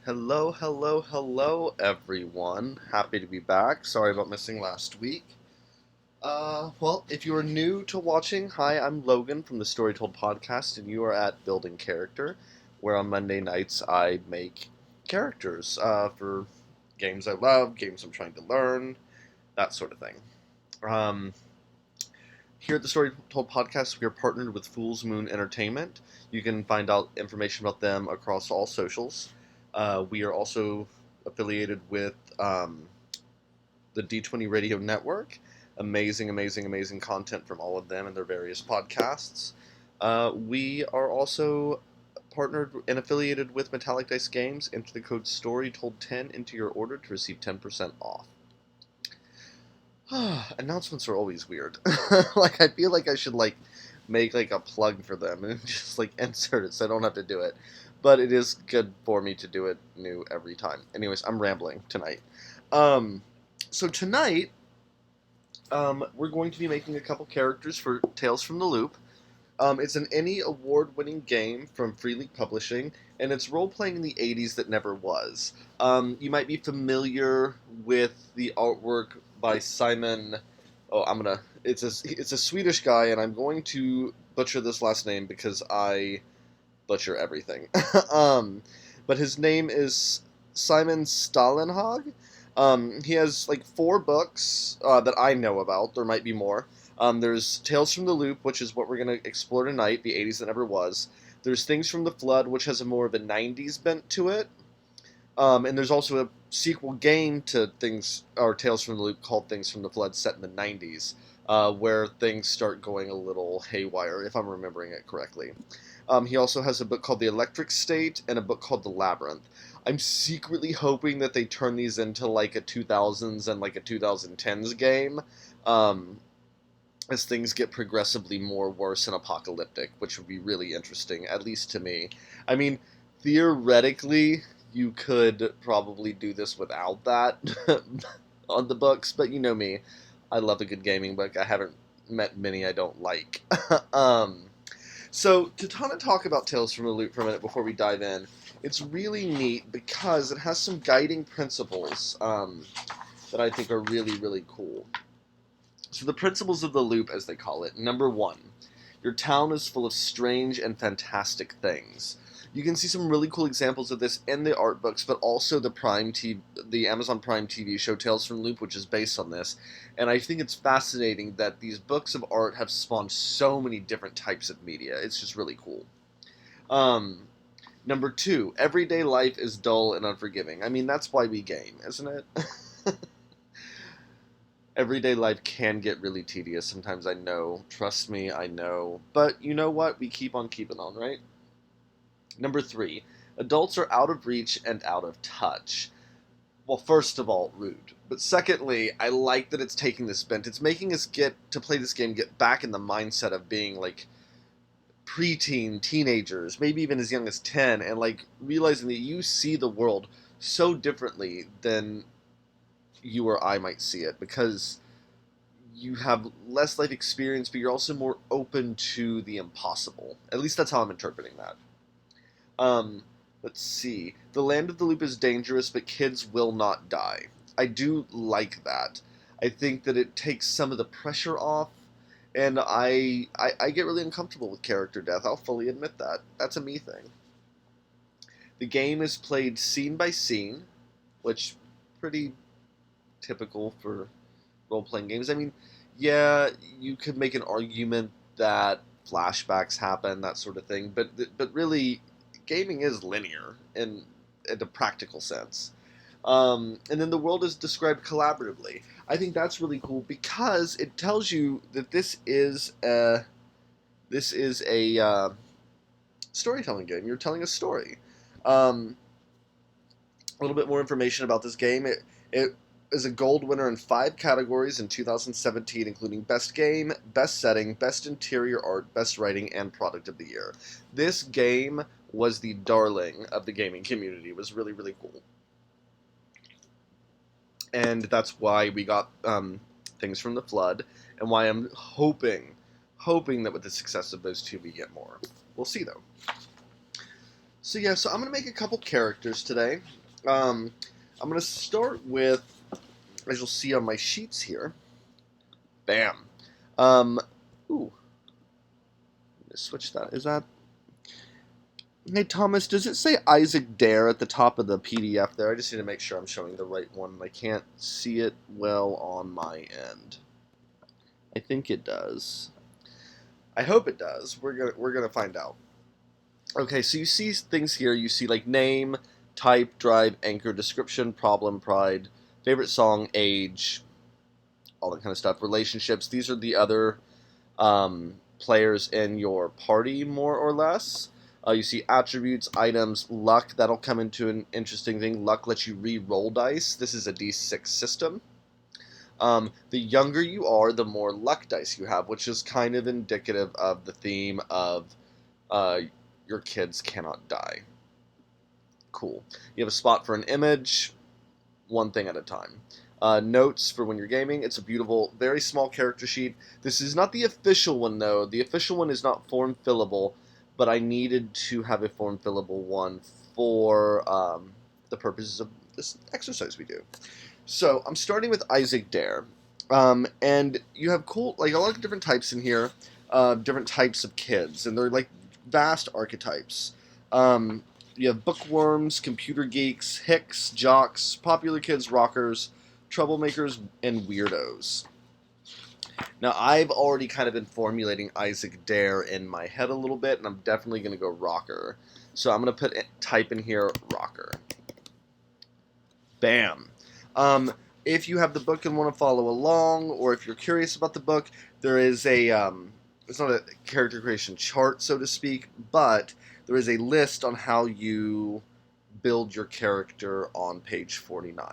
Hello, hello, hello, everyone. Happy to be back. Sorry about missing last week. Well, if you are new to watching, hi, I'm Logan from the Story Told podcast, and you are at Building Character, where on Monday nights I make characters for games I love, games I'm trying to learn, that sort of thing. Um, Here at the Story Told podcast, we are partnered with Fool's Moon Entertainment. You can find out information about them across all socials. We are also affiliated with the D20 Radio Network. Amazing, amazing, amazing content from all of them and their various podcasts. We are also partnered and affiliated with Metallic Dice Games. Enter the code STORYTOLD10 into your order to receive 10% off. Announcements are always weird. I feel like I should make a plug for them and just insert it so I don't have to do it. But it is good for me to do it new every time. Anyways, I'm rambling tonight. So tonight, we're going to be making a couple characters for Tales from the Loop. It's an ENnie award-winning game from Free League Publishing, and it's role-playing in the 80s that never was. You might be familiar with the artwork by Simon. It's a Swedish guy, and I'm going to butcher this last name because I butcher everything. But his name is Simon Stalenhag. He has 4 books that I know about. There might be more. There's Tales from the Loop, which is what we're going to explore tonight, the 80s that never was. There's Things from the Flood, which has a more of a 90s bent to it. And there's also a sequel game to Tales from the Loop called Things from the Flood, set in the 90s, where things start going a little haywire, if I'm remembering it correctly. He also has a book called The Electric State and a book called The Labyrinth. I'm secretly hoping that they turn these into a 2000s and a 2010s game. as things get progressively more worse and apocalyptic, which would be really interesting, at least to me. I mean, theoretically, you could probably do this without that on the books, but you know me, I love a good gaming book. I haven't met many I don't like. um, so, to kind of talk about Tales from the Loop for a minute before we dive in, it's really neat because it has some guiding principles that I think are really, really cool. So the principles of the loop, as they call it. Number one, your town is full of strange and fantastic things. You can see some really cool examples of this in the art books, but also the Amazon Prime TV show Tales from Loop, which is based on this. And I think it's fascinating that these books of art have spawned so many different types of media. It's just really cool. Um, Number two, everyday life is dull and unforgiving. I mean, that's why we game, isn't it? Everyday life can get really tedious sometimes, I know. Trust me, I know. But you know what? We keep on keeping on, right? Number three, adults are out of reach and out of touch. Well, first of all, rude. But secondly, I like that it's taking this bent. It's making us get to play this game, get back in the mindset of being like preteen, teenagers, maybe even as young as 10, and like realizing that you see the world so differently than you or I might see it because you have less life experience, but you're also more open to the impossible. At least that's how I'm interpreting that. Um, let's see. The land of the loop is dangerous, but kids will not die. I do like that. I think that it takes some of the pressure off, and I get really uncomfortable with character death. I'll fully admit that. That's a me thing. The game is played scene by scene, which pretty typical for role playing games. I mean, yeah, you could make an argument that flashbacks happen, that sort of thing, but really, gaming is linear in a practical sense. And then the world is described collaboratively. I think that's really cool because it tells you that this is a storytelling game. You're telling a story. Um, a little bit more information about this game. It is a gold winner in 5 categories in 2017, including Best Game, Best Setting, Best Interior Art, Best Writing, and Product of the Year. This game was the darling of the gaming community. It was really, really cool. And that's why we got Things from the Flood, and why I'm hoping that with the success of those two, we get more. We'll see, though. So yeah, so I'm going to make a couple characters today. I'm going to start with, as you'll see on my sheets here, bam. Ooh, switch that. Is that? Hey Thomas, does it say Isaac Dare at the top of the PDF there? I just need to make sure I'm showing the right one. I can't see it well on my end. I think it does. I hope it does. We're gonna find out. Okay, so you see things here. You see like name, type, drive, anchor, description, problem, pride, favorite song, age, all that kind of stuff. Relationships. These are the other players in your party, more or less. You see attributes, items, luck. That'll come into an interesting thing. Luck lets you re-roll dice. This is a d6 system. The younger you are, the more luck dice you have, which is kind of indicative of the theme of uh, your kids cannot die. Cool. You have a spot for an image, one thing at a time. Notes for when you're gaming. It's a beautiful, very small character sheet. This is not the official one, though. The official one is not form fillable, but I needed to have a form fillable one for the purposes of this exercise we do. So I'm starting with Isaac Dare, and you have cool, like a lot of different types in here, different types of kids, and they're like vast archetypes. You have bookworms, computer geeks, hicks, jocks, popular kids, rockers, troublemakers, and weirdos. Now, I've already kind of been formulating Isaac Dare in my head a little bit, and I'm definitely going to go rocker. So I'm going to type in here rocker. Bam. If you have the book and want to follow along, or if you're curious about the book, there is a it's not a character creation chart, so to speak, but there is a list on how you build your character on page 49.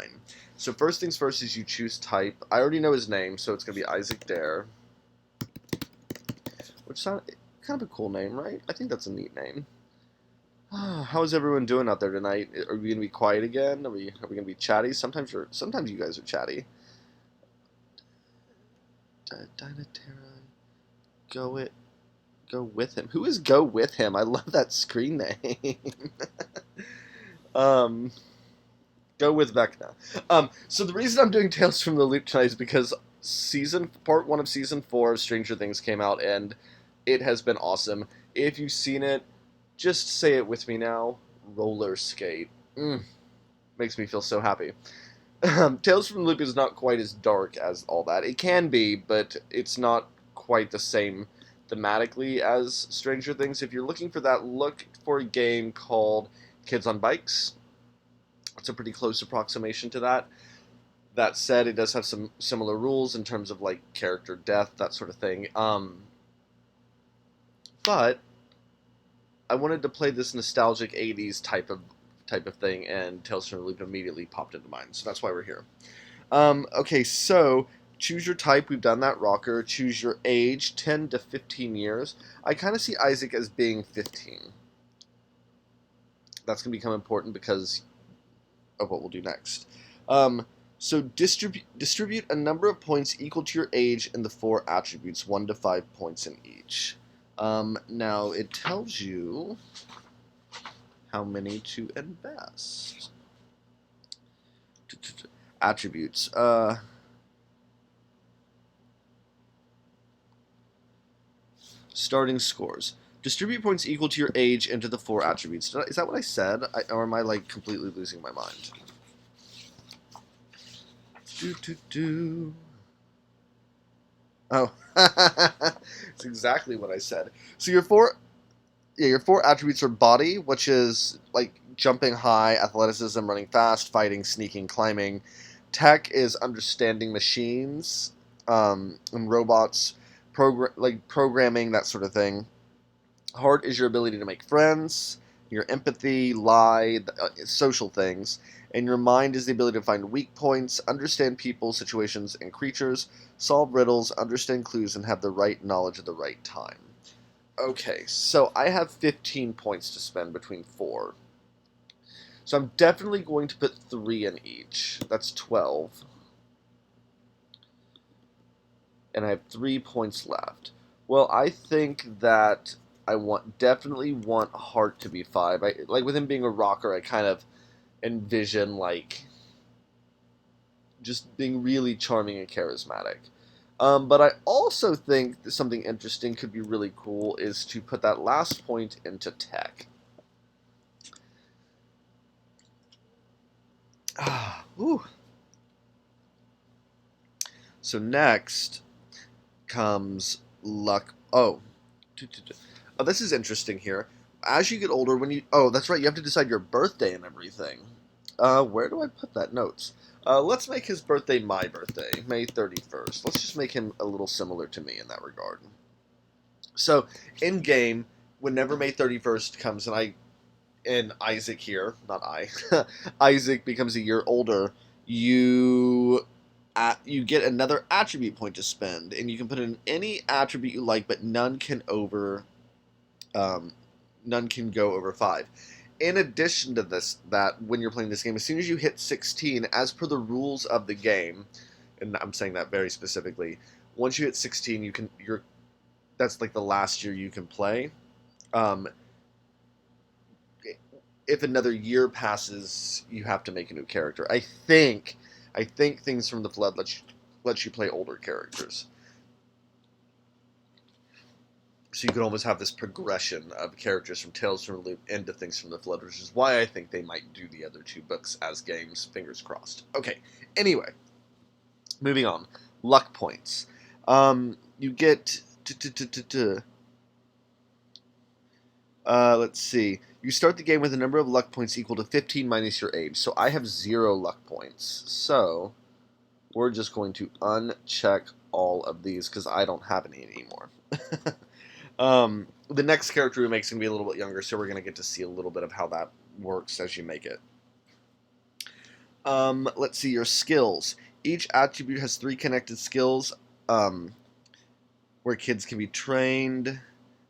So first things first is you choose type. I already know his name, so it's going to be Isaac Dare. which sounds kind of a cool name, right? I think that's a neat name. How's everyone doing out there tonight? Are we gonna be quiet again? Are we gonna be chatty? Sometimes you guys are chatty. Dynaterra, go it, go with him. Who is go with him? I love that screen name. um, go with Vecna. So the reason I'm doing Tales from the Loop tonight is because part 1 of season 4 of Stranger Things came out, and it has been awesome. If you've seen it, just say it with me now. Roller skate. Makes me feel so happy. Tales from the Loop is not quite as dark as all that. It can be, but it's not quite the same thematically as Stranger Things. If you're looking for that, look for a game called Kids on Bikes. It's a pretty close approximation to that. That said, it does have some similar rules in terms of like character death, that sort of thing. But I wanted to play this nostalgic '80s type of thing, and Tales from the Loop immediately popped into mind. So that's why we're here. Okay, so choose your type. We've done that. Rocker. Choose your age. 10 to 15 years. I kind of see Isaac as being 15. That's going to become important because of what we'll do next. So distribute a number of points equal to your age in the 4 attributes, 1 to 5 points in each. Now it tells you how many to invest. Attributes. Starting scores. Distribute points equal to your age into the 4 attributes. Is that what I said? Or am I like completely losing my mind? Oh, it's exactly what I said. So your 4 attributes are body, which is like jumping high, athleticism, running fast, fighting, sneaking, climbing. Tech is understanding machines and robots, programming, that sort of thing. Heart is your ability to make friends, your empathy, lie, social things. And your mind is the ability to find weak points, understand people, situations, and creatures, solve riddles, understand clues, and have the right knowledge at the right time. Okay, so I have 15 points to spend between 4. So I'm definitely going to put 3 in each. That's 12. And I have 3 points left. Well, I think that I definitely want Heart to be 5. Like with him being a rocker, I kind of envision like just being really charming and charismatic. But I also think something interesting could be really cool is to put that last point into Tech. Ooh. So next comes luck. Oh, this is interesting here. As you get older, that's right, you have to decide your birthday and everything. Where do I put that? Notes. Let's make his birthday my birthday, May 31st. Let's just make him a little similar to me in that regard. So, in game, whenever May 31st comes, and Isaac here, not I, Isaac becomes a year older, you get another attribute point to spend, and you can put in any attribute you like, but none can go over 5. In addition to this, that when you're playing this game, as soon as you hit 16, as per the rules of the game, and I'm saying that very specifically, once you hit 16, that's like the last year you can play. If another year passes, you have to make a new character. I think Things from the Flood lets you play older characters. So you could almost have this progression of characters from Tales from the Loop into Things from the Flood, which is why I think they might do the other 2 books as games. Fingers crossed. Okay, anyway, moving on. Luck points. You get... let's see. You start the game with a number of luck points equal to 15 minus your age. So I have 0 luck points. So we're just going to uncheck all of these because I don't have any anymore. The next character we make is going to be a little bit younger, so we're going to get to see a little bit of how that works as you make it. Let's see, your skills. Each attribute has 3 connected skills. where kids can be trained.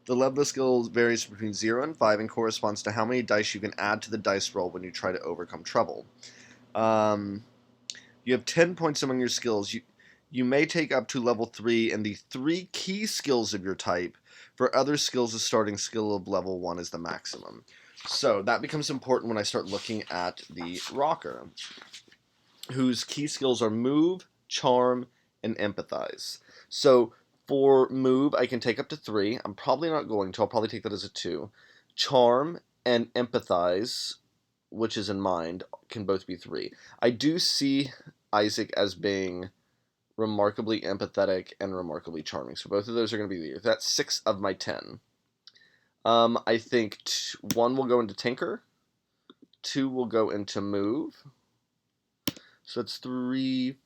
The level of skill varies between 0 and 5 and corresponds to how many dice you can add to the dice roll when you try to overcome trouble. Um, you have 10 points among your skills. You may take up to level 3 in the 3 key skills of your type. For other skills, the starting skill of level 1 is the maximum. So that becomes important when I start looking at the rocker, whose key skills are move, charm, and empathize. So for move, I can take up to 3. I'm probably not going to. I'll probably take that as a 2. Charm and empathize, which is in mind, can both be 3. I do see Isaac as being remarkably empathetic and remarkably charming. So both of those are going to be the. That's 6 of my 10. I think 1 will go into Tinker. 2 will go into Move. So that's 3,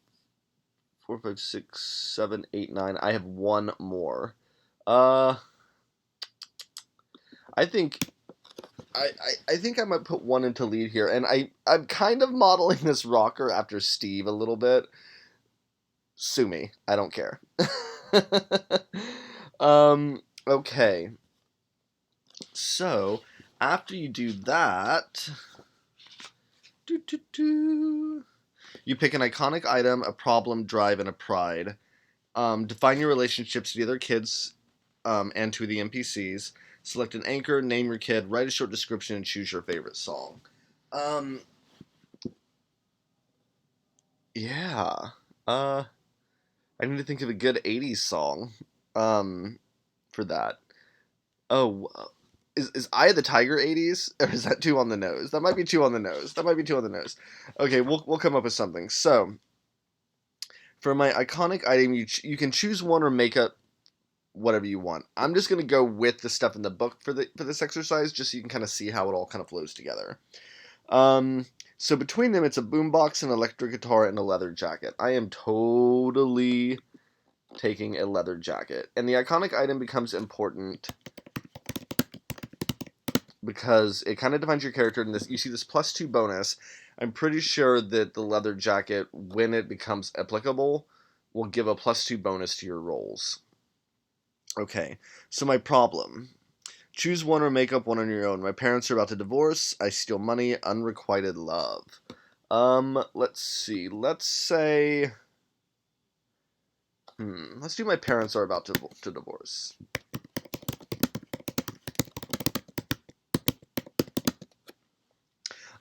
4, 5, 6, 7, 8, 9. I have 1 more. I think I think I might put 1 into lead here, and I'm kind of modeling this rocker after Steve a little bit. Sue me, I don't care. Okay. So after you do that, you pick an iconic item, a problem, drive, and a pride. Define your relationships to the other kids and to the NPCs. Select an anchor, name your kid, write a short description, and choose your favorite song. Yeah. I need to think of a good 80s song for that. Oh, is Eye of the Tiger 80s? Or is that too on the nose? That might be too on the nose. Okay, we'll come up with something. So, for my iconic item, you can choose one or make up whatever you want. I'm just gonna go with the stuff in the book for this exercise, just so you can kind of see how it all kind of flows together. So between them, it's a boombox, an electric guitar, and a leather jacket. I am totally taking a leather jacket, and the iconic item becomes important because it kind of defines your character. In this, you see this +2 bonus. I'm pretty sure that the leather jacket, when it becomes applicable, will give a +2 bonus to your rolls. Okay, so my problem. Choose one or make up one on your own. My parents are about to divorce. I steal money. Unrequited love. Let's see. Let's say... Let's do my parents are about to divorce.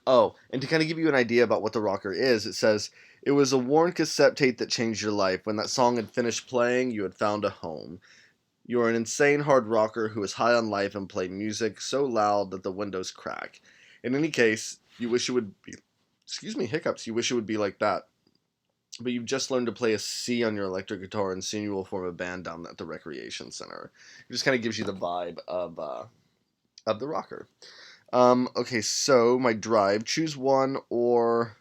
Oh, and to kind of give you an idea about what the rocker is, it says, it was a worn cassette tape that changed your life. When that song had finished playing, you had found a home. You are an insane hard rocker who is high on life and play music so loud that the windows crack. In any case, you wish it would be... Excuse me, hiccups. You wish it would be like that. But you've just learned to play a C on your electric guitar, and soon you will form a band down at the recreation center. It just kind of gives you the vibe of the rocker. Okay, so my drive. Choose one or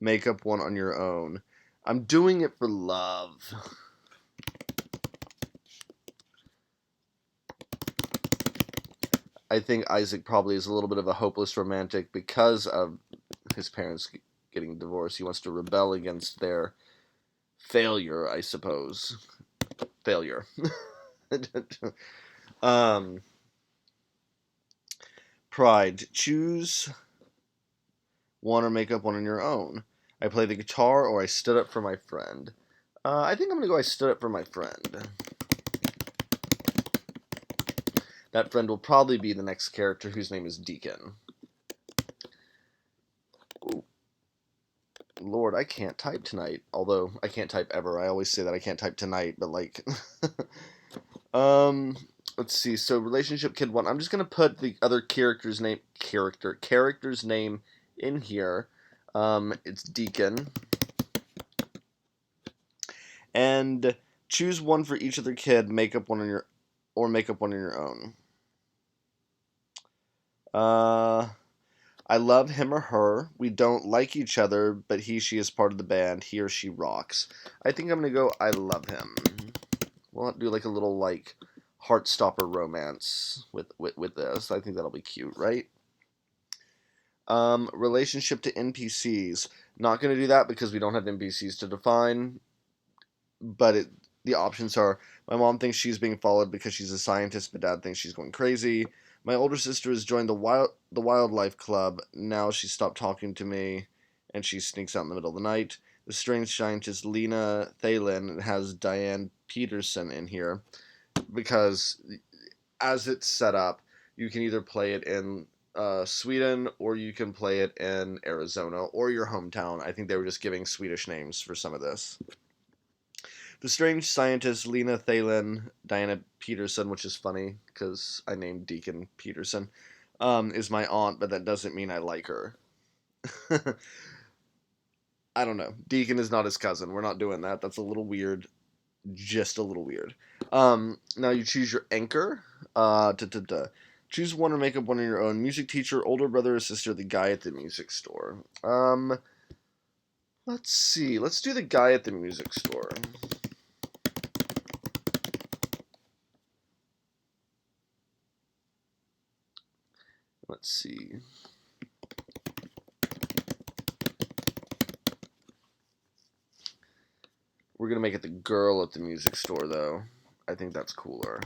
make up one on your own. I'm doing it for love. I think Isaac probably is a little bit of a hopeless romantic because of his parents getting divorced. He wants to rebel against their failure, I suppose. Failure. Pride. Choose one or make up one on your own. I play the guitar or I stood up for my friend. I think I'm going to go I stood up for my friend. That friend will probably be the next character whose name is Deacon. Ooh. Lord, I can't type tonight. Although, I can't type ever. I always say that I can't type tonight, but like... Let's see. So, relationship kid 1. I'm just going to put the other character's name in here. It's Deacon. And choose one for each other kid, make up one on your own. I love him or her. We don't like each other, but she is part of the band. He or she rocks. I think I'm gonna go I love him. We'll do like a little like heartstopper romance with this. I think that'll be cute, right? Relationship to NPCs. Not gonna do that because we don't have NPCs to define. But The options are: my mom thinks she's being followed because she's a scientist, but dad thinks she's going crazy. My older sister has joined the wildlife club. Now she stopped talking to me, and she sneaks out in the middle of the night. The strange scientist Lena Thalen has Diane Peterson in here because, as it's set up, you can either play it in Sweden, or you can play it in Arizona or your hometown. I think they were just giving Swedish names for some of this. The strange scientist Lena Thalen, Diana Peterson, which is funny because I named Deacon Peterson, is my aunt, but that doesn't mean I like her. I don't know. Deacon is not his cousin. We're not doing that. That's a little weird. Just a little weird. Now you choose your anchor. Choose one or make up one on your own. Music teacher, older brother or sister, the guy at the music store. Let's see. Let's do the guy at the music store. Let's see. We're gonna make it the girl at the music store, though. I think that's cooler.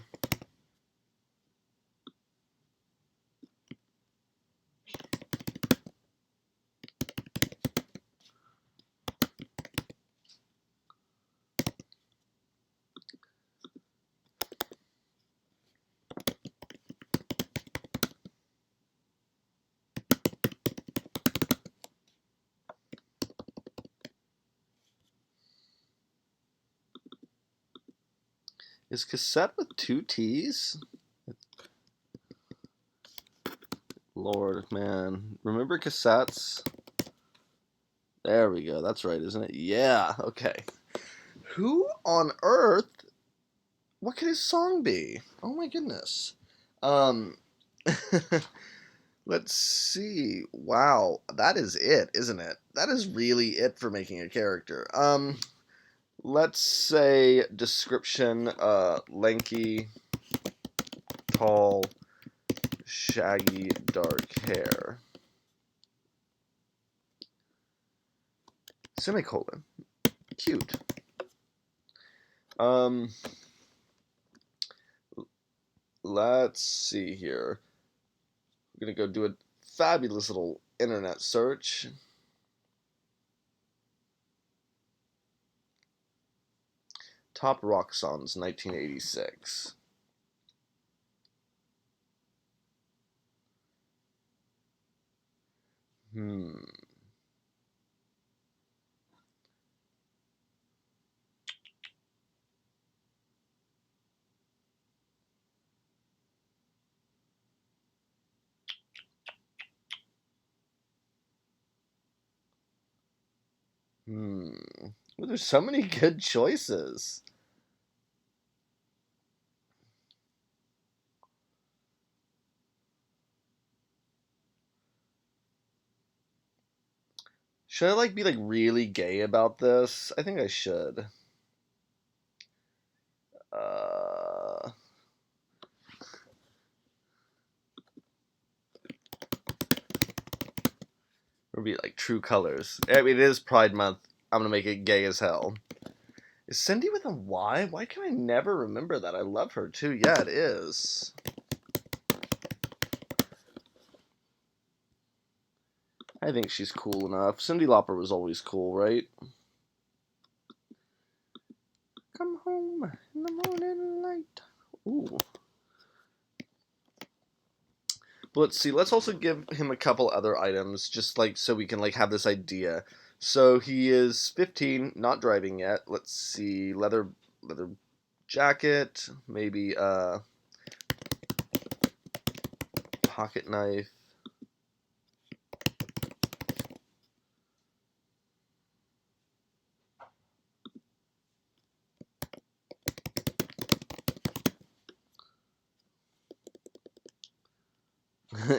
Is cassette with 2 T's? Lord, man. Remember cassettes? There we go. That's right, isn't it? Yeah, okay. Who on earth? What could his song be? Oh my goodness. Um, let's see. Wow, that is it, isn't it? That is really it for making a character. Let's say description, lanky, tall, shaggy, dark hair. Semicolon. Cute. Let's see here. We're gonna go do a fabulous little internet search. Top rock songs, 1986. Hmm. Well, there's so many good choices. Should I be really gay about this? I think I should. Uh, or be True Colors. I mean, it is Pride Month. I'm gonna make it gay as hell. Is Cindy with a Y? Why can I never remember that? I love her too. Yeah, it is. I think she's cool enough. Cyndi Lauper was always cool, right? Come home in the morning light. Ooh. But let's see. Let's also give him a couple other items, just so we can have this idea. So he is 15, not driving yet. Let's see. Leather jacket, maybe pocket knife.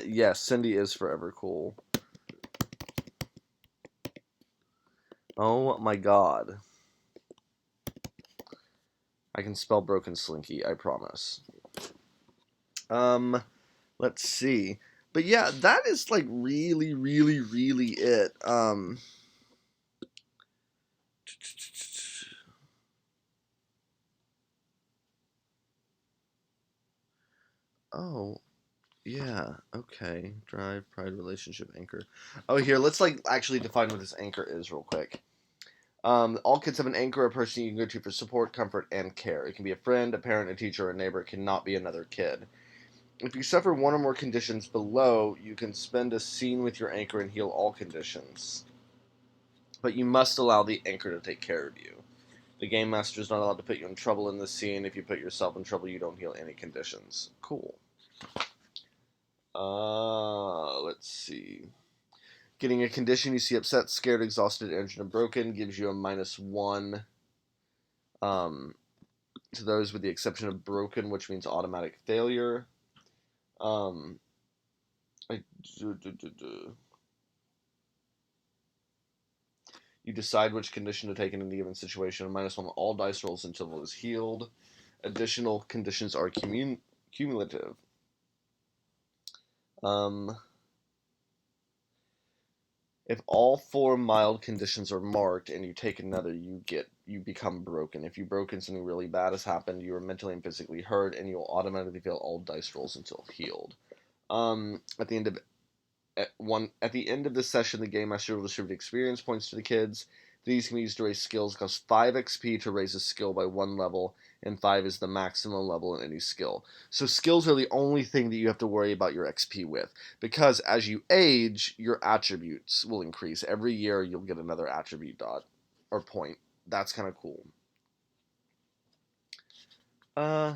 Yes, Cindy is forever cool. Oh my god. I can spell broken slinky, I promise. Let's see. But yeah, that is really, really, really it. Oh, yeah. Okay. Drive, pride, relationship, anchor. Oh, here, let's like actually define what this anchor is real quick. All kids have an anchor, a person you can go to for support, comfort, and care. It can be a friend, a parent, a teacher, or a neighbor. It cannot be another kid. If you suffer one or more conditions below, you can spend a scene with your anchor and heal all conditions. But you must allow the anchor to take care of you. The game master is not allowed to put you in trouble in this scene. If you put yourself in trouble, you don't heal any conditions. Cool. Let's see. Getting a condition you see upset, scared, exhausted, injured, and broken gives you a -1 to those with the exception of broken, which means automatic failure. Um, I, You decide which condition to take in any given situation. -1 on all dice rolls until it is healed. Additional conditions are cumulative. Um, if all 4 mild conditions are marked and you take another, you become broken. If you've broken, something really bad has happened. You are mentally and physically hurt, and you will automatically fail all dice rolls until healed. At the end of at the end of the session, the game master will distribute experience points to the kids. These can be used to raise skills. It costs 5 XP to raise a skill by 1 level, and 5 is the maximum level in any skill. So skills are the only thing that you have to worry about your XP with, because as you age, your attributes will increase. Every year, you'll get another attribute dot or point. That's kind of cool. Uh,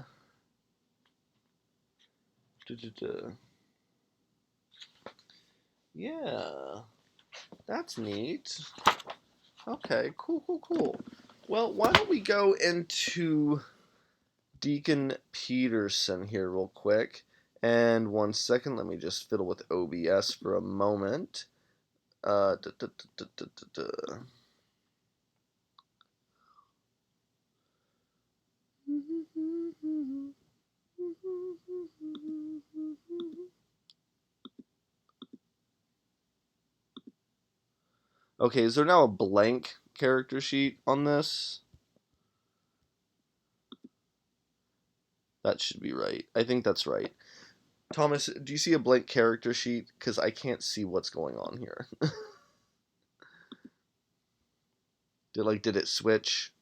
yeah, that's neat. Okay, cool. Well, why don't we go into Deacon Peterson here real quick. And 1 second, let me just fiddle with OBS for a moment. Uh, da, da, da, Okay, is there now a blank character sheet on this? That should be right. I think that's right. Thomas, do you see a blank character sheet? Because I can't see what's going on here. Did it switch?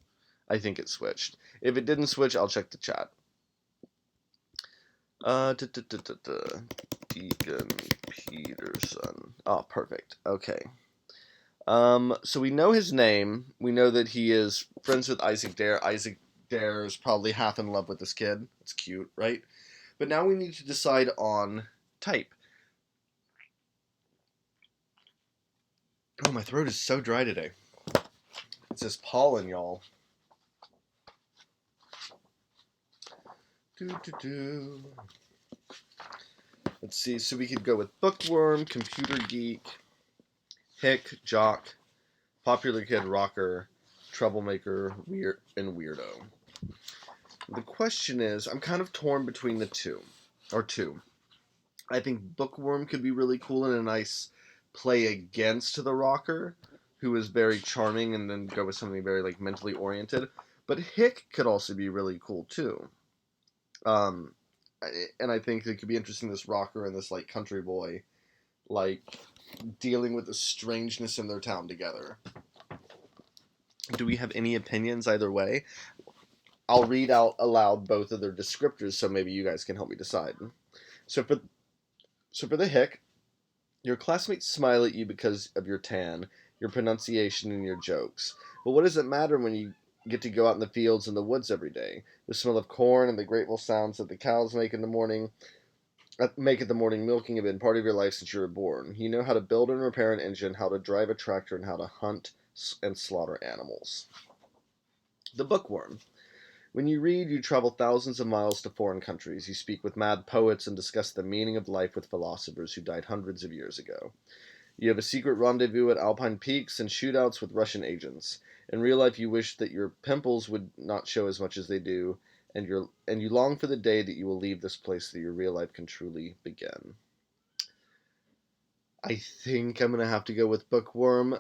I think it switched. If it didn't switch, I'll check the chat. Deacon Peterson. Oh, perfect. Okay. So we know his name. We know that he is friends with Isaac Dare. Isaac Dare is probably half in love with this kid. It's cute, right? But now we need to decide on type. Oh, my throat is so dry today. It's this pollen, y'all. Let's see. So we could go with bookworm, computer geek, hick, jock, popular kid, rocker, troublemaker, weird, and weirdo. The question is, I'm kind of torn between the two. I think bookworm could be really cool and a nice play against the rocker, who is very charming, and then go with something very like mentally oriented. But hick could also be really cool too. And I think it could be interesting, this rocker and this like country boy, like dealing with the strangeness in their town together. Do we have any opinions either way? I'll read out aloud both of their descriptors, so maybe you guys can help me decide. So for the hick, your classmates smile at you because of your tan, your pronunciation, and your jokes. But what does it matter when you get to go out in the fields and the woods every day? The smell of corn and the grateful sounds that the cows make in the morning make it the morning milking have been part of your life since you were born. You know how to build and repair an engine, how to drive a tractor, and how to hunt and slaughter animals. The bookworm. When you read, you travel thousands of miles to foreign countries. You speak with mad poets and discuss the meaning of life with philosophers who died hundreds of years ago. You have a secret rendezvous at Alpine Peaks and shootouts with Russian agents. In real life, you wish that your pimples would not show as much as they do, and you long for the day that you will leave this place so that your real life can truly begin. I think I'm gonna have to go with bookworm,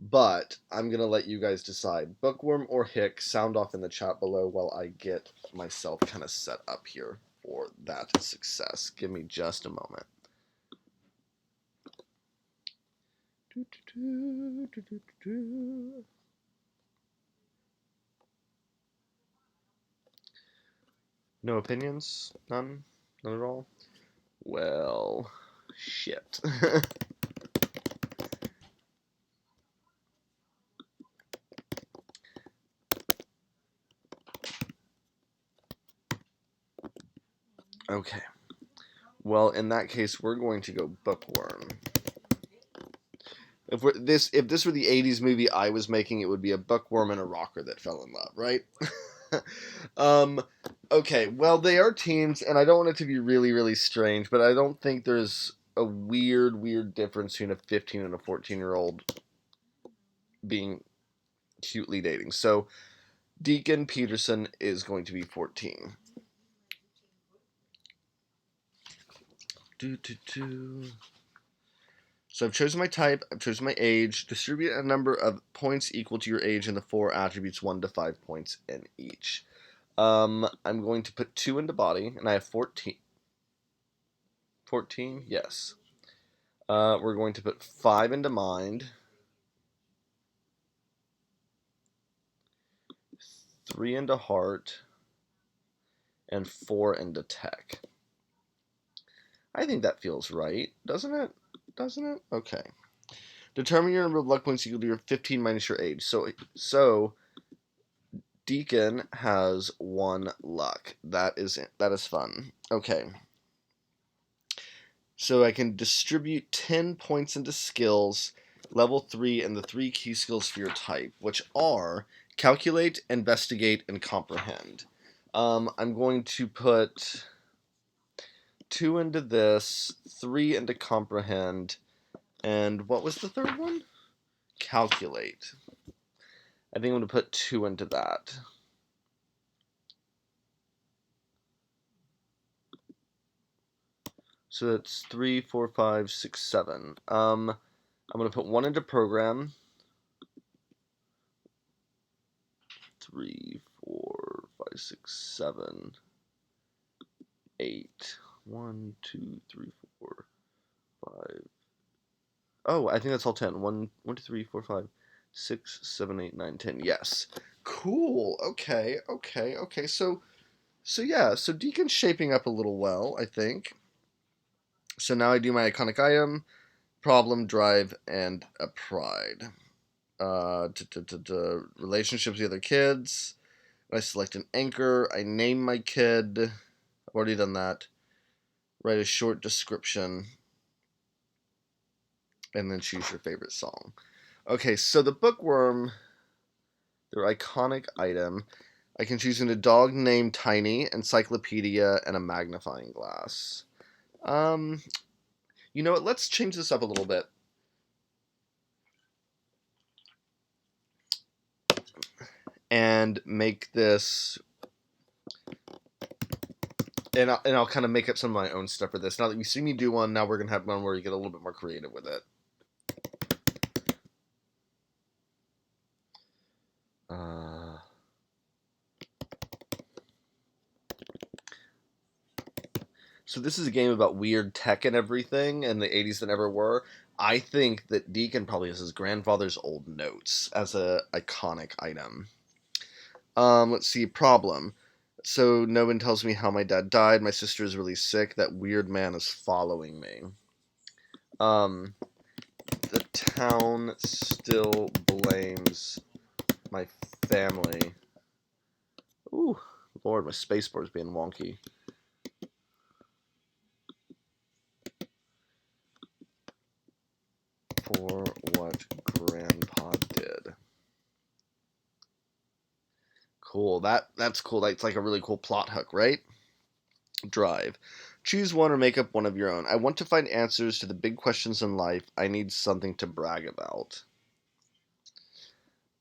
but I'm gonna let you guys decide. Bookworm or hick, sound off in the chat below while I get myself kind of set up here for that success. Give me just a moment. No opinions? None? None at all? Well, shit. Okay. Well, in that case, we're going to go Bookworm. If this were the '80s movie I was making, it would be a bookworm and a rocker that fell in love, right? Okay. Well, they are teens, and I don't want it to be really, really strange, but I don't think there's a weird difference between a 15 and a 14-year-old being cutely dating. So Deacon Peterson is going to be 14. So I've chosen my type, I've chosen my age. Distribute a number of points equal to your age in the 4 attributes, 1 to 5 points in each. I'm going to put 2 into body, and I have 14. 14? Yes. We're going to put 5 into mind, 3 into heart, and 4 into tech. I think that feels right, doesn't it? Doesn't it? Okay. Determine your number of luck points equal to your 15 minus your age. So Deacon has 1 luck. That is fun. Okay. So I can distribute 10 points into skills, level 3, and the 3 key skills for your type, which are calculate, investigate, and comprehend. I'm going to put 2 into this, 3 into comprehend, and what was the third one? Calculate. I think I'm going to put 2 into that. So that's 3, 4, 5, 6, 7. I'm going to put 1 into program. 3, 4, 5, 6, 7, 8. 1, 2, 3, 4, 5. Oh, I think that's all 10. 1, 2, 3, 4, 5, 6, 7, 8, 9, 10. Yes. Cool. Okay. So yeah. So Deacon's shaping up a little well, I think. So now I do my iconic item, problem, drive, and a pride. Relationships with the other kids. I select an anchor. I name my kid. I've already done that. Write a short description. And then choose your favorite song. Okay, so the bookworm, their iconic item. I can choose a dog named Tiny, encyclopedia, and a magnifying glass. You know what? Let's change this up a little bit. And make this, and I'll kind of make up some of my own stuff for this. Now that you see me do one, now we're gonna have one where you get a little bit more creative with it. So this is a game about weird tech and everything in the 80s that never were. I think that Deacon probably has his grandfather's old notes as a iconic item. Let's see, problem. So no one tells me how my dad died. My sister is really sick. That weird man is following me. The town still blames my family. Ooh, Lord, my spacebar is being wonky. For what Grandpa did. Cool. That's cool. That's like a really cool plot hook, right? Drive. Choose one or make up one of your own. I want to find answers to the big questions in life. I need something to brag about.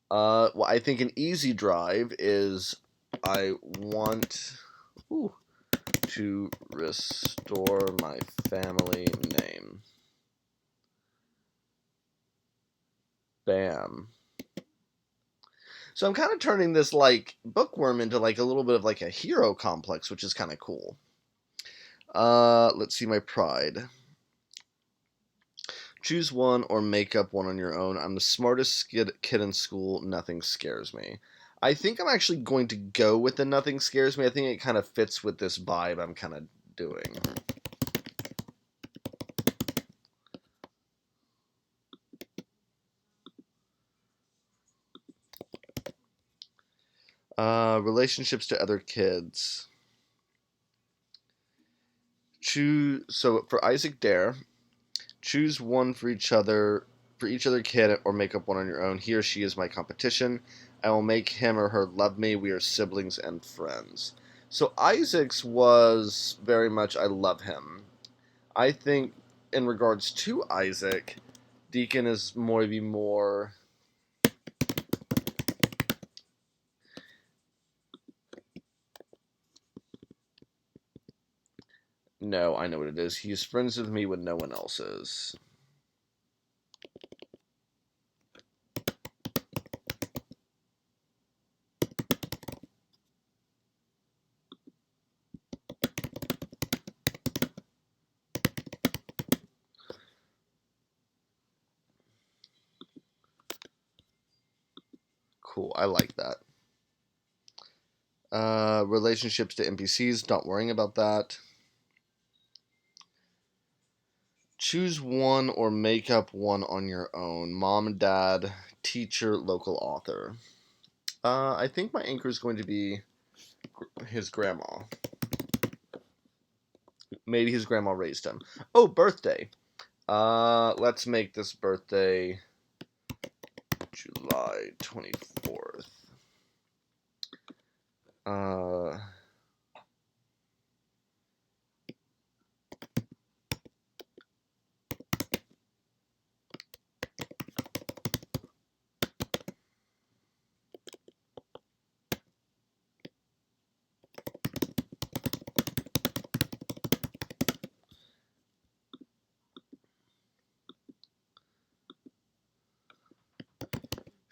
Well, I think an easy drive is I want to restore my family name. Bam. So I'm kind of turning this like bookworm into like a little bit of like a hero complex, which is kind of cool. Let's see my pride. Choose one or make up one on your own. I'm the smartest kid in school. Nothing scares me. I think I'm actually going to go with the nothing scares me. I think it kind of fits with this vibe I'm kind of doing. Relationships to other kids. So for Isaac Dare, choose one for each other kid or make up one on your own. He or she is my competition. I will make him or her love me. We are siblings and friends. So Isaac's was very much I love him. I think in regards to Isaac, Deacon is maybe more. No, I know what it is. He's friends with me when no one else is. Cool, I like that. Relationships to NPCs, not worrying about that. Choose one or make up one on your own. Mom and dad, teacher, local author. I think my anchor is going to be his grandma. Maybe his grandma raised him. Oh, birthday. Let's make this birthday July 24th.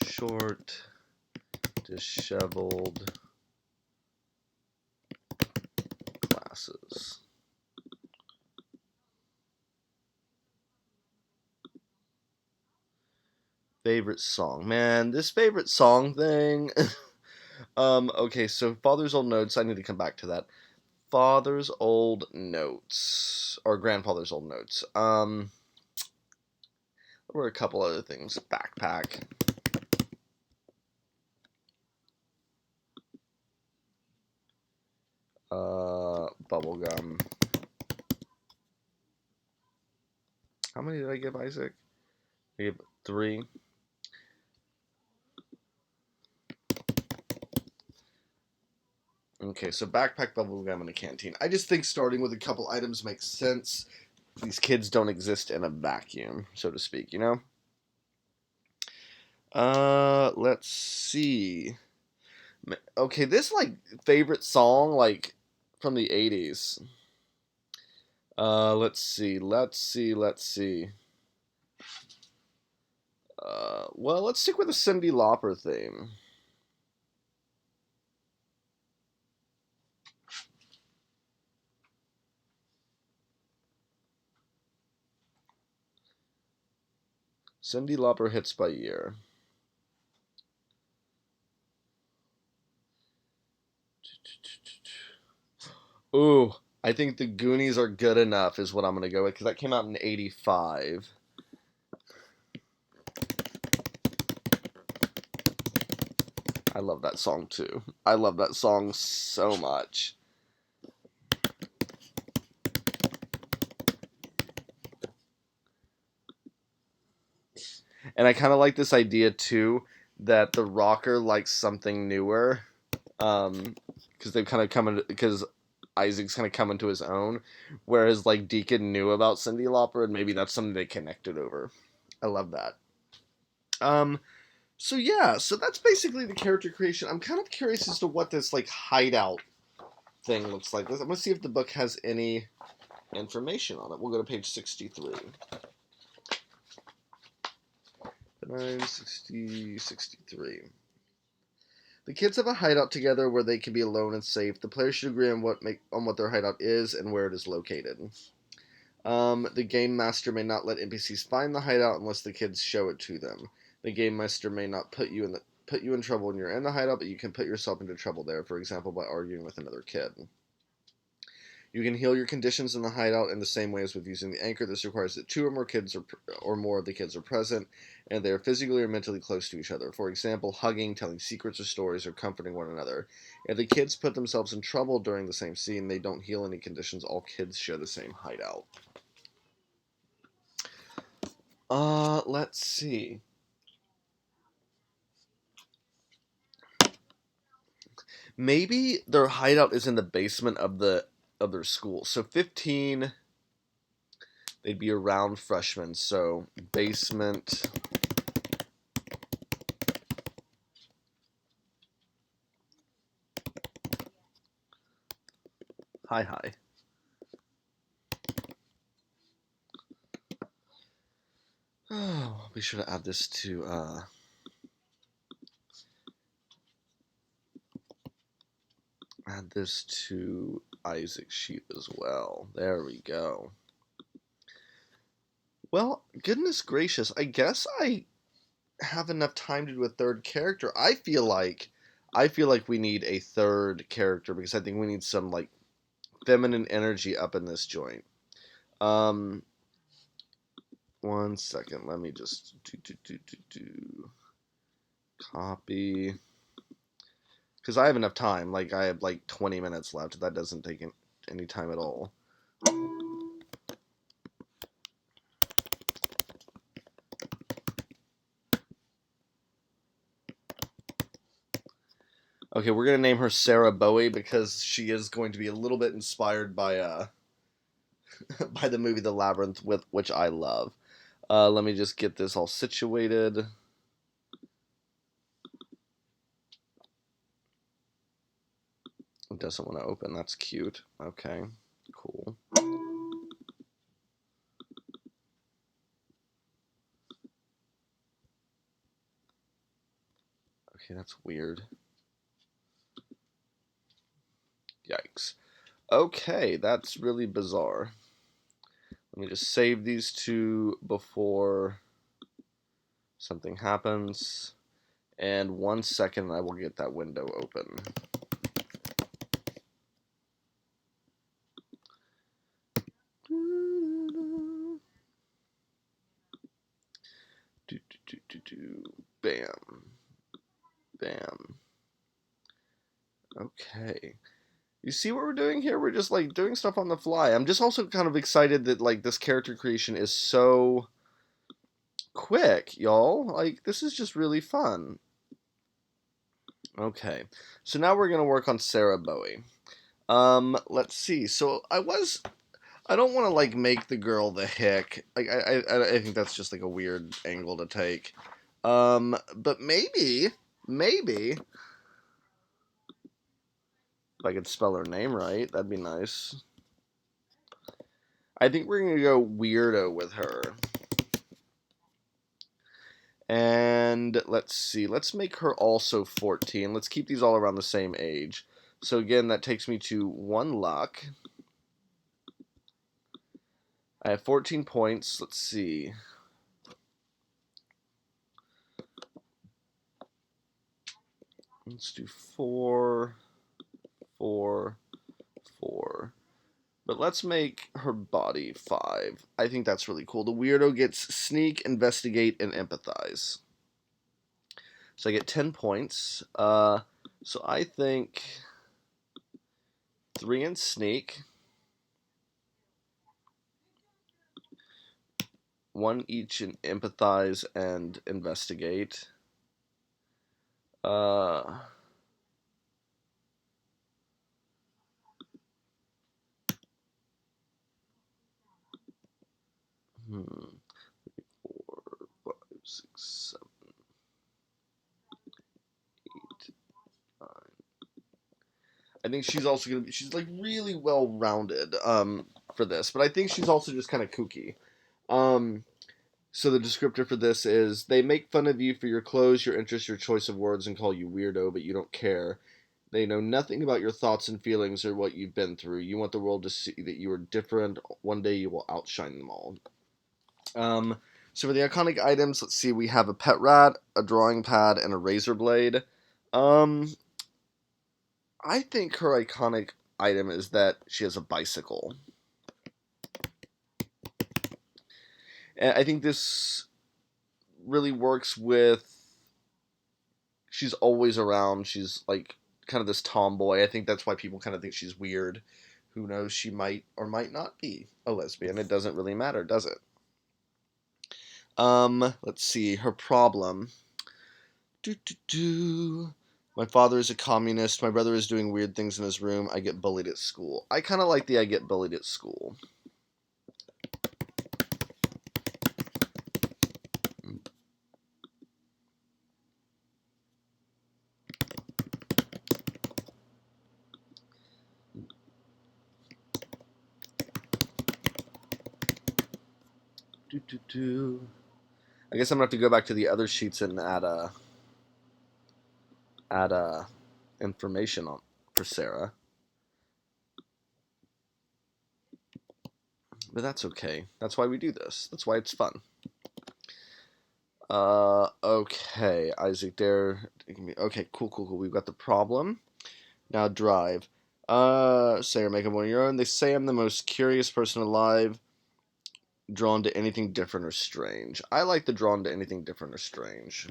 Short, disheveled glasses. Favorite song. Man, this favorite song thing. Okay, so Father's Old Notes, I need to come back to that. Father's Old Notes. Or Grandfather's Old Notes. There were a couple other things. Backpack. Bubblegum. How many did I give Isaac? I gave 3. Okay, so backpack, bubblegum, and a canteen. I just think starting with a couple items makes sense. These kids don't exist in a vacuum, so to speak, you know? Let's see. Okay, this, like, favorite song, like, from the 80s. Let's see. Well, let's stick with the Cyndi Lauper theme. Cyndi Lauper hits by year. Ooh, I think the Goonies are good enough is what I'm going to go with because that came out in 85. I love that song too. I love that song so much. And I kind of like this idea too that the rocker likes something newer. Because they've kind of come into, because Isaac's kind of come into his own, whereas like Deacon knew about Cyndi Lauper, and maybe that's something they connected over. I love that. Um, so yeah, so that's basically the character creation. I'm kind of curious as to what this like hideout thing looks like. I'm gonna see if the book has any information on it. We'll go to page 63. 960, 63. The kids have a hideout together where they can be alone and safe. The players should agree on what their hideout is and where it is located. The game master may not let NPCs find the hideout unless the kids show it to them. The game master may not put you in trouble when you're in the hideout, but you can put yourself into trouble there, for example, by arguing with another kid. You can heal your conditions in the hideout in the same way as with using the anchor. This requires that two or more kids or more of the kids are present, and they are physically or mentally close to each other. For example, hugging, telling secrets or stories, or comforting one another. If the kids put themselves in trouble during the same scene, they don't heal any conditions. All kids share the same hideout. Let's see. Maybe their hideout is in the basement of their school. So 15, they'd be around freshmen. So basement. Hi. Oh, be sure to add this to Isaac's sheet as well. There we go. Well, goodness gracious, I guess I have enough time to do a third character. I feel like we need a third character because I think we need some like feminine energy up in this joint. Um 1 second, let me just copy because I have enough time. Like I have like 20 minutes left. That doesn't take any time at all. Okay, we're gonna name her Sarah Bowie because she is going to be a little bit inspired by by the movie The Labyrinth, with which I love. Let me just get this all situated. It doesn't want to open. That's cute. Okay, cool. Okay, that's weird. Yikes. Okay, that's really bizarre. Let me just save these two before something happens. And 1 second, I will get that window open. Bam. Bam. Okay. You see what we're doing here? We're just like doing stuff on the fly. I'm just also kind of excited that like this character creation is so quick, y'all. Like this is just really fun. Okay. So now we're going to work on Sarah Bowie. Let's see. So I don't want to like make the girl the hick. Like I think that's just like a weird angle to take. But maybe if I could spell her name right, that'd be nice. I think we're gonna go weirdo with her. And let's see. Let's make her also 14. Let's keep these all around the same age. So again, that takes me to 1 luck. I have 14 points. Let's see. Let's do 4, 4, 4. But let's make her body 5. I think that's really cool. The weirdo gets sneak, investigate, and empathize. So I get 10 points. So I think 3 in sneak, 1 each in empathize and investigate. Uh, hmm. 3, 4, 5, 6, 7, 8, 9. I think she's also gonna be. She's like really well rounded for this, but I think she's also just kind of kooky. Um, So the descriptor for this is they make fun of you for your clothes, your interests, your choice of words, and call you weirdo, but you don't care. They know nothing about your thoughts and feelings or what you've been through. You want the world to see that you are different. One day you will outshine them all. Um, so for the iconic items, let's see. We have a pet rat, a drawing pad, and a razor blade. Um, I think her iconic item is that she has a bicycle. And I think this really works with she's always around. She's like kind of this tomboy. I think that's why people kind of think she's weird. Who knows? She might or might not be a lesbian. It doesn't really matter, does it? Let's see. Her problem. Do do do. My father is a communist. My brother is doing weird things in his room. I get bullied at school. I kind of like the I get bullied at school. Do do do. I guess I'm gonna have to go back to the other sheets and add information on for Sarah. But that's okay. That's why we do this. That's why it's fun. Okay. Isaac Dare. Okay, cool. We've got the problem. Now drive. Sarah, make up one of your own. They say I'm the most curious person alive. Drawn to anything different or strange. I like the drawn to anything different or strange.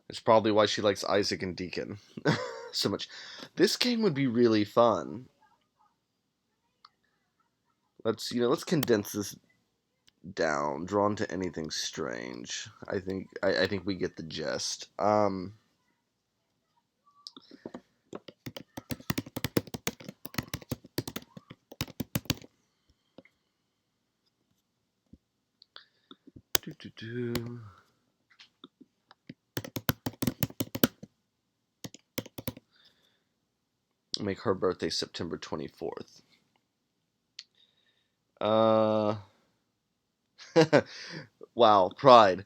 It's probably why she likes Isaac and Deacon so much. This game would be really fun. Let's condense this down. Drawn to anything strange. I think we get the gist. Do do do. Make her birthday September 24th. Wow, pride.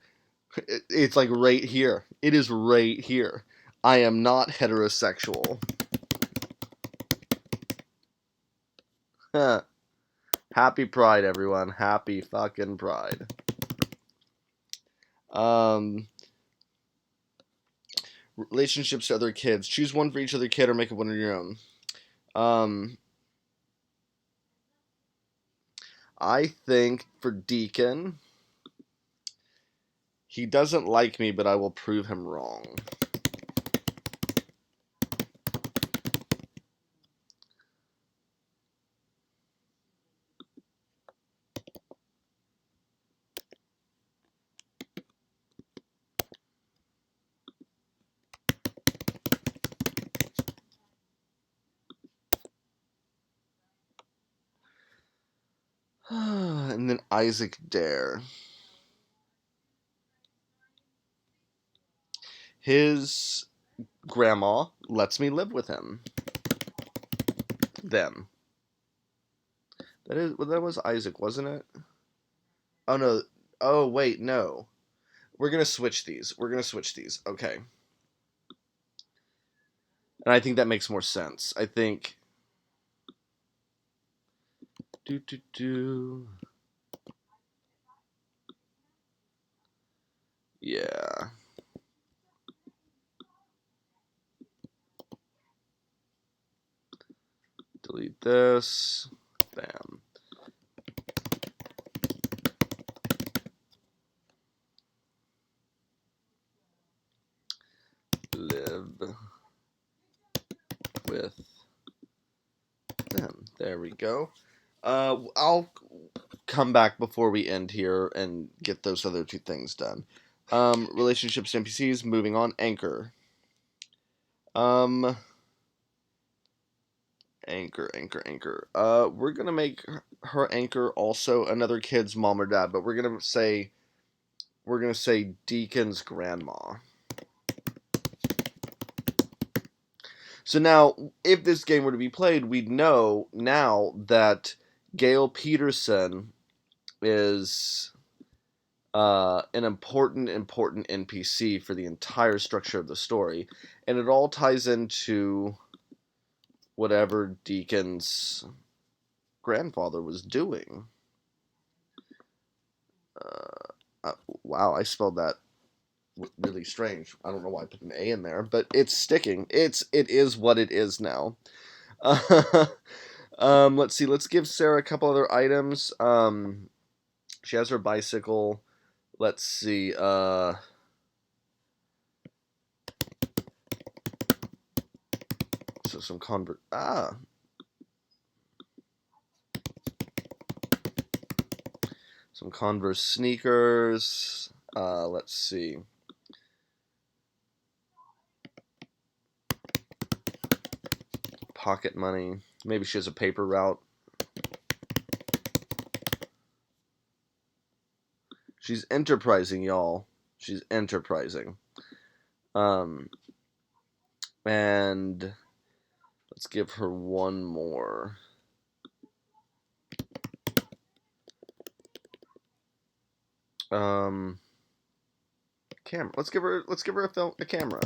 It's like right here. It is right here. I am not heterosexual. Happy Pride, everyone. Happy fucking Pride. Um, Relationships to other kids. Choose one for each other kid or make up one of your own. I think for Deacon, he doesn't like me, but I will prove him wrong. And then Isaac Dare. His grandma lets me live with him. Them. That was Isaac, wasn't it? Oh no. Oh wait, no. We're gonna switch these. Okay. And I think that makes more sense. I think. Do do do. Yeah. Delete this. Bam. Live with them. There we go. I'll come back before we end here and get those other two things done. Relationships to NPCs. Moving on. Anchor. Anchor. We're gonna make her anchor also another kid's mom or dad, but we're gonna say Deacon's grandma. So now, if this game were to be played, we'd know now that Gail Peterson is an important NPC for the entire structure of the story, and it all ties into whatever Deacon's grandfather was doing. Wow, I spelled that really strange. I don't know why I put an A in there, but it's sticking. It is what it is now. Let's see. Let's give Sarah a couple other items. She has her bicycle. Let's see. So some some Converse sneakers. Let's see. Pocket money. Maybe she has a paper route. She's enterprising, y'all. She's enterprising. And let's give her one more. Camera. Let's give her a camera.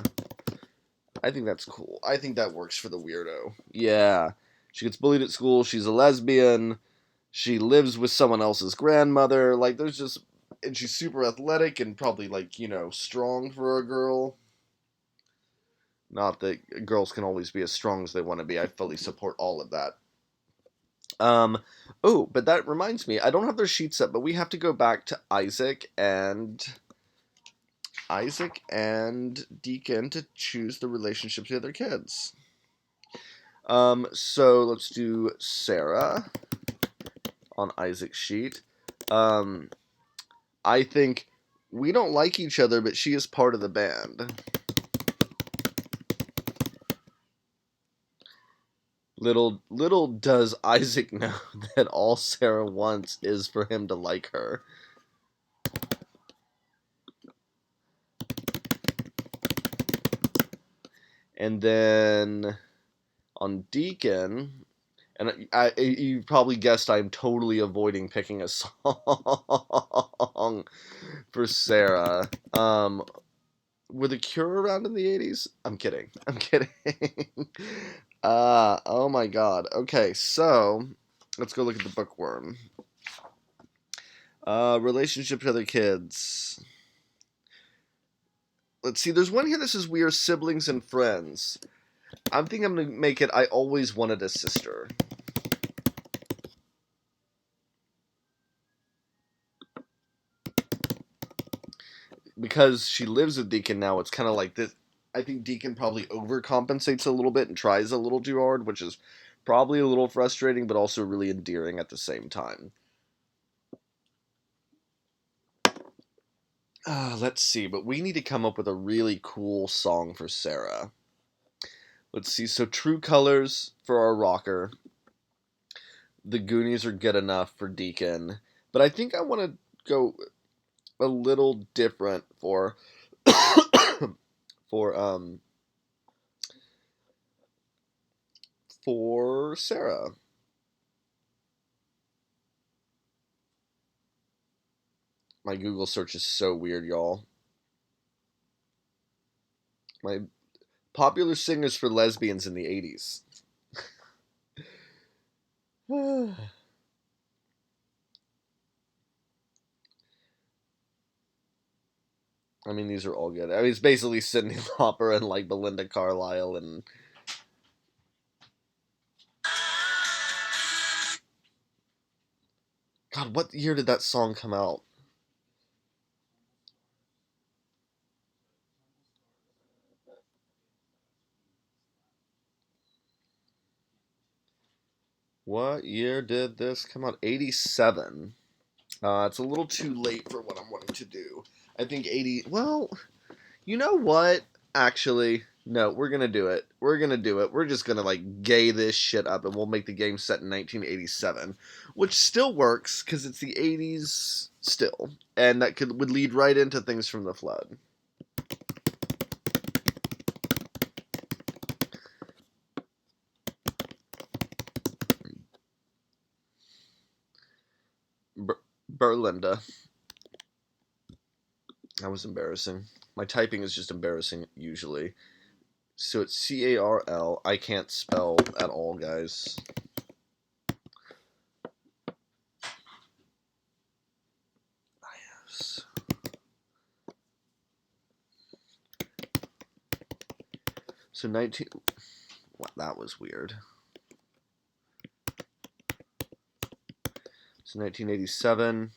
I think that's cool. I think that works for the weirdo. Yeah. She gets bullied at school. She's a lesbian. She lives with someone else's grandmother. Like, there's just... And she's super athletic and probably, like, strong for a girl. Not that girls can always be as strong as they want to be. I fully support all of that. Oh, but that reminds me. I don't have their sheets up, but we have to go back to Isaac and Deacon to choose the relationships of their kids. So let's do Sarah on Isaac's sheet. I think we don't like each other, but she is part of the band. Little does Isaac know that all Sarah wants is for him to like her. And then on Deacon, and you probably guessed I'm totally avoiding picking a song for Sarah. Were The Cure around in the 80s? I'm kidding. Oh my god. Okay, so let's go look at the bookworm. Relationship to other kids. Let's see, there's one here that says we are siblings and friends. I'm thinking I'm going to make it I always wanted a sister. Because she lives with Deacon now, it's kind of like this. I think Deacon probably overcompensates a little bit and tries a little too hard, which is probably a little frustrating, but also really endearing at the same time. Let's see, but we need to come up with a really cool song for Sarah. Let's see, so True Colors for our rocker. The Goonies are good enough for Deacon. But I think I want to go a little different for for Sarah. My Google search is so weird, y'all. My popular singers for lesbians in the 80s. I mean, these are all good. I mean, it's basically Cyndi Lauper and, like, Belinda Carlisle and... God, what year did that song come out? What year did this come out? 87. It's a little too late for what I'm wanting to do. I think 80... Well, you know what? Actually, no, we're gonna do it. We're gonna do it. We're just gonna, like, gay this shit up, and we'll make the game set in 1987. Which still works, because it's the 80s still. And that would lead right into Things from the Flood. Berlinda. That was embarrassing. My typing is just embarrassing usually. So it's Carl. I can't spell at all, guys. Yes. So 19. What? That was weird. So 1987.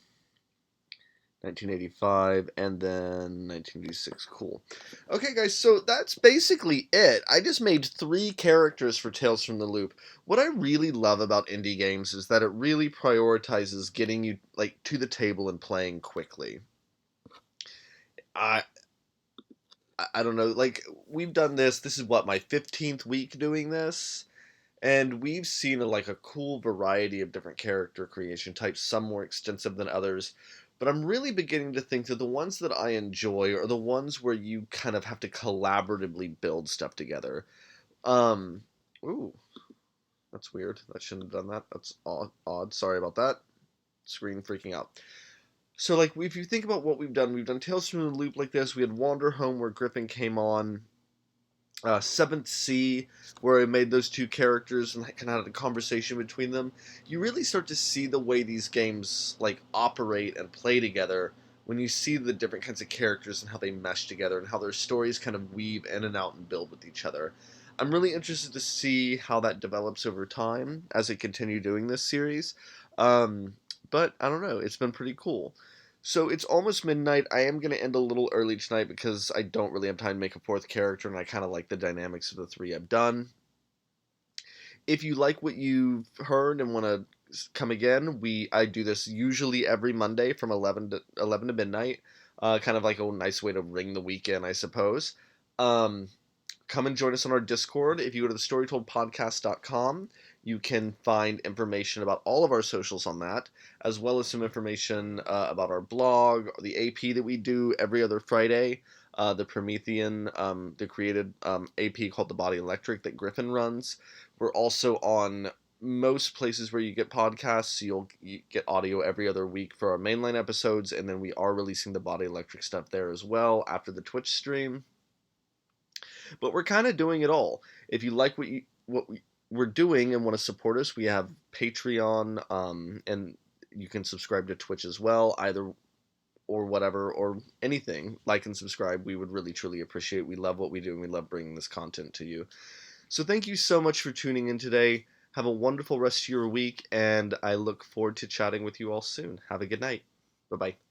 1985, and then 1986. Cool. Okay, guys, so that's basically it. I just made 3 characters for Tales from the Loop. What I really love about indie games is that it really prioritizes getting you like to the table and playing quickly. I I don't know, like we've done this. This is what, my 15th week doing this. And we've seen a cool variety of different character creation types, some more extensive than others. But I'm really beginning to think that the ones that I enjoy are the ones where you kind of have to collaboratively build stuff together. Um, ooh, that's weird. I shouldn't have done that. That's odd. Sorry about that. Screen freaking out. So, like, if you think about what we've done Tales from the Loop like this. We had Wander Home where Griffin came on. Seventh Sea, where I made those 2 characters and kind of had a conversation between them. You really start to see the way these games like operate and play together when you see the different kinds of characters and how they mesh together and how their stories kind of weave in and out and build with each other. I'm really interested to see how that develops over time as I continue doing this series. Um, but I don't know. It's been pretty cool. So it's almost midnight. I am going to end a little early tonight because I don't really have time to make a 4th character, and I kind of like the dynamics of the 3 I've done. If you like what you've heard and want to come again, I do this usually every Monday from 11 to midnight. Kind of like a nice way to ring the weekend, I suppose. Um, Come and join us on our Discord. If you go to thestorytoldpodcast.com, you can find information about all of our socials on that, as well as some information about our blog, the AP that we do every other Friday, the Promethean, the created AP called The Body Electric that Griffin runs. We're also on most places where you get podcasts, so you get audio every other week for our mainline episodes, and then we are releasing the Body Electric stuff there as well after the Twitch stream. But we're kind of doing it all. If you like we're doing and want to support us, we have Patreon, and you can subscribe to Twitch as well, either or whatever or anything. Like and subscribe. We would really truly appreciate. We love what we do and we love bringing this content to you. So thank you so much for tuning in today. Have a wonderful rest of your week, and I look forward to chatting with you all soon. Have a good night. Bye bye.